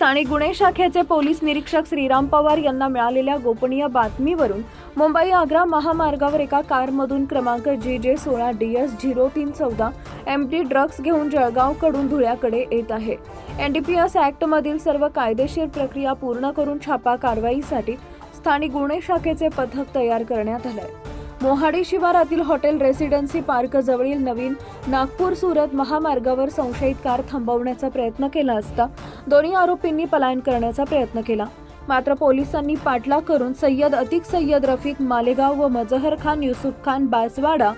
स्थानिक गुन्हे शाखेचे पोलीस निरीक्षक श्रीराम पवार यांना मिळालेल्या गोपनीय बातमीवरून मुंबई आग्रा महामार्गावर एका कारमधून क्रमांक JJ 16 DS 0314 MD ड्रग्ज घेऊन जळगावकडून धुळ्याकडे येत आहे। NDPS ऍक्ट मधील सर्व कायदेशीर प्रक्रिया पूर्ण करून छापा कारवाईसाठी स्थानिक गुन्हे शाखेचे पथक तयार करण्यात आले आहे। मोहाडी शिवारातील हॉटेल रेसिडेन्सी पार्क जवळील नवीन नागपूर सुरत महामार्गावर संशयित कार थांबवण्याचा प्रयत्न केला असता दोन्ही आरोपींनी पलायन करण्याचा प्रयत्न केला। मात्र पोलिसांनी पाठलाग करून सय्यद अतिक सय्यद रफिक मालेगाव व मजहर खान युसुफ खान बासवाडा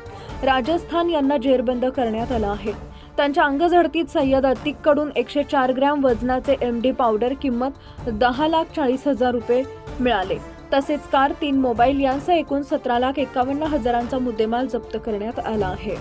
राजस्थान यांना जेरबंद करण्यात आला आहे। त्यांच्या अंगझडतीत सय्यद अतिककडून 104 ग्रॅम वजनाचे MD पावडर किंमत 10,40,000 रुपये मिळाले। तसेच कार 3 मोबाईल यांसह एकूण 17,51,000चा मुद्देमाल जप्त करण्यात आला आहे।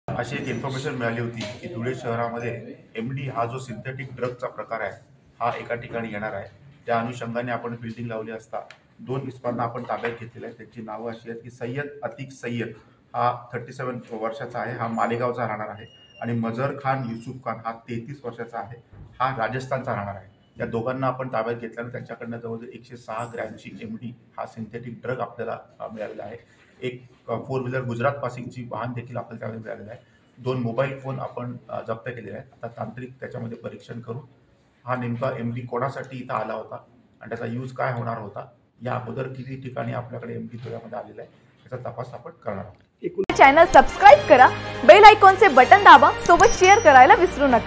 अशी एक इन्फॉर्मेशन मिळाली होती की धुळे शहरामध्ये MD हा जो सिंथेटिक ड्रगचा प्रकार आहे हा एका ठिकाणी येणार आहे। त्या अनुषंगाने आपण फिल्डिंग लावली असता 2 इस्मांना आपण ताब्यात घेतलेले आहे। त्यांची नावं अशी आहेत की सय्यद अतिक सय्यद हा 37 वर्षाचा आहे, हा मालेगावचा राहणार आहे, आणि मजहर खान युसुफ खान हा 33 वर्षाचा आहे, हा राजस्थानचा राहणार आहे। या दोघांना आपण ताब्यात घेतल्यानं त्यांच्याकडनं जवळजवळ 106 ग्रॅमची MD हा सिंथेटिक ड्रग आपल्याला मिळालेला आहे। एक 4 व्हीलर गुजरात पासिंगची वाहन देखील आपल्याला त्यामध्ये मिळालेलं आहे। 2 मोबाईल फोन आपण जप्त केलेले आहेत। आता तांत्रिक त्याच्यामध्ये परीक्षण करून हा नेमका MD कोणासाठी इथं आला होता आणि त्याचा यूज काय होणार होता, या अगोदर किती ठिकाणी आपल्याकडे MD धुळ्यामध्ये आलेला आहे याचा तपास आपण करणार आहोत। चॅनल सबस्क्राइब करा, बेल आयकॉनचे बटन दाबा, सोबत शेअर करायला विसरू नका।